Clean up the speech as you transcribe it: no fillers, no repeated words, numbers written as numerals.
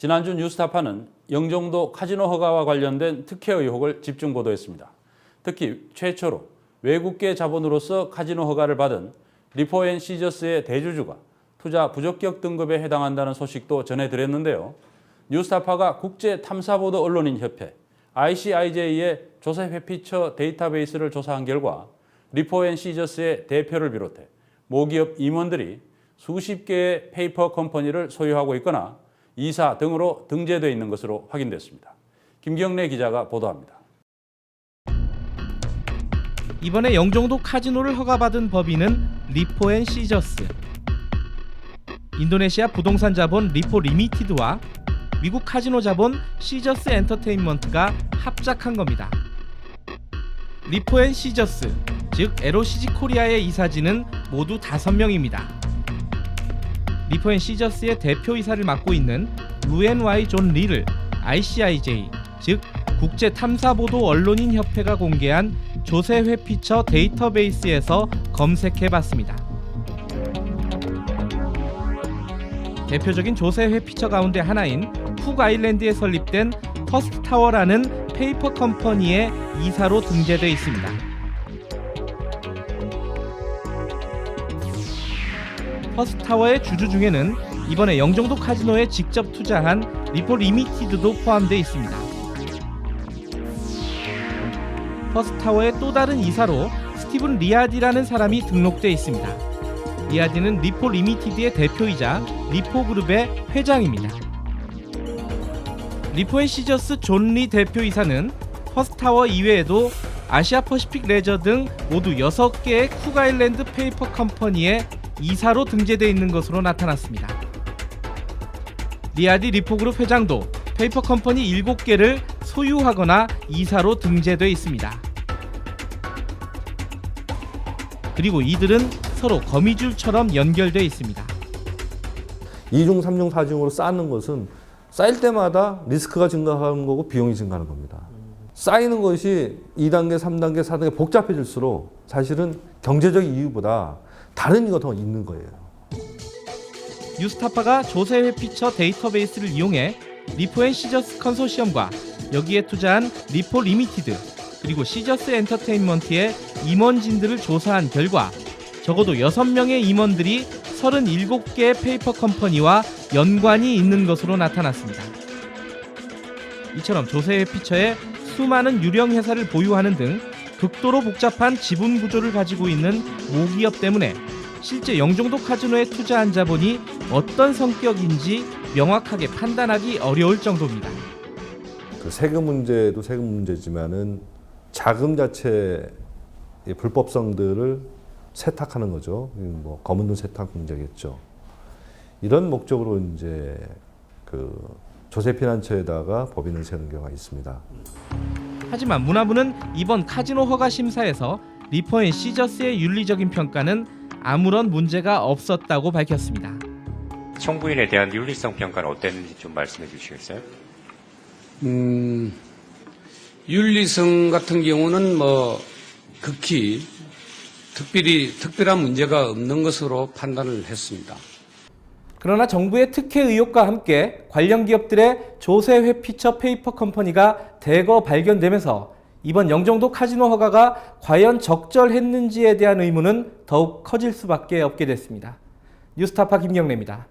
지난주 뉴스타파는 영종도 카지노 허가와 관련된 특혜 의혹을 집중 보도했습니다. 특히 최초로 외국계 자본으로서 카지노 허가를 받은 리포앤시저스의 대주주가 투자 부적격 등급에 해당한다는 소식도 전해드렸는데요. 뉴스타파가 국제탐사보도 언론인협회 ICIJ의 조세회피처 데이터베이스를 조사한 결과 리포앤시저스의 대표를 비롯해 모기업 임원들이 수십 개의 페이퍼 컴퍼니를 소유하고 있거나 이사 등으로 등재되어 있는 것으로 확인됐습니다. 김경래 기자가 보도합니다. 이번에 영종도 카지노를 허가받은 법인은 리포앤시저스. 인도네시아 부동산 자본 리포 리미티드와 미국 카지노 자본 시저스 엔터테인먼트가 합작한 겁니다. 리포앤시저스, 즉 LOCG 코리아의 이사진은 모두 5명입니다. 리포앤시저스의 대표이사를 맡고 있는 루앤와이 존 리를 ICIJ, 즉 국제탐사보도 언론인협회가 공개한 조세회피처 데이터베이스에서 검색해봤습니다. 대표적인 조세회피처 가운데 하나인 쿡아일랜드에 설립된 퍼스트타워라는 페이퍼 컴퍼니의 이사로 등재되어 있습니다. 퍼스트타워의 주주 중에는 이번에 영종도 카지노에 직접 투자한 리포 리미티드도 포함되어 있습니다. 퍼스트타워의 또 다른 이사로 스티븐 리아디라는 사람이 등록되어 있습니다. 리아디는 리포 리미티드의 대표이자 리포그룹의 회장입니다. 리포앤시저스 존 리 대표이사는 퍼스트타워 이외에도 아시아 퍼시픽 레저 등 모두 6개의 쿡아일랜드 페이퍼 컴퍼니의 이사로 등재되어 있는 것으로 나타났습니다. 리아디 리포그룹 회장도 페이퍼 컴퍼니 7개를 소유하거나 이사로 등재되어 있습니다. 그리고 이들은 서로 거미줄처럼 연결되어 있습니다. 2중, 3중, 4중으로 쌓는 것은 쌓일 때마다 리스크가 증가하는 거고 비용이 증가하는 겁니다. 쌓이는 것이 2단계, 3단계, 4단계 복잡해질수록 사실은 경제적 이유보다 다른 이유가 더 있는 거예요. 뉴스타파가 조세회피처 데이터베이스를 이용해 리포앤시저스 컨소시엄과 여기에 투자한 리포 리미티드 그리고 시저스 엔터테인먼트의 임원진들을 조사한 결과 적어도 6명의 임원들이 37개의 페이퍼 컴퍼니와 연관이 있는 것으로 나타났습니다. 이처럼 조세회피처에 수많은 유령 회사를 보유하는 등 극도로 복잡한 지분 구조를 가지고 있는 모기업 때문에 실제 영종도 카지노에 투자한 자본이 어떤 성격인지 명확하게 판단하기 어려울 정도입니다. 그 세금 문제도 세금 문제지만은 자금 자체의 불법성들을 세탁하는 거죠. 뭐 검은 돈 세탁 문제겠죠. 이런 목적으로 이제 그 조세피난처에다가 법인을 세우는 경우가 있습니다. 하지만 문화부는 이번 카지노 허가 심사에서 리포앤시저스의 윤리적인 평가는 아무런 문제가 없었다고 밝혔습니다. 청구인에 대한 윤리성 평가는 어땠는지 좀 말씀해 주시겠어요? 윤리성 같은 경우는 뭐 극히 특별한 문제가 없는 것으로 판단을 했습니다. 그러나 정부의 특혜 의혹과 함께 관련 기업들의 조세회피처 페이퍼 컴퍼니가 대거 발견되면서 이번 영종도 카지노 허가가 과연 적절했는지에 대한 의문은 더욱 커질 수밖에 없게 됐습니다. 뉴스타파 김경래입니다.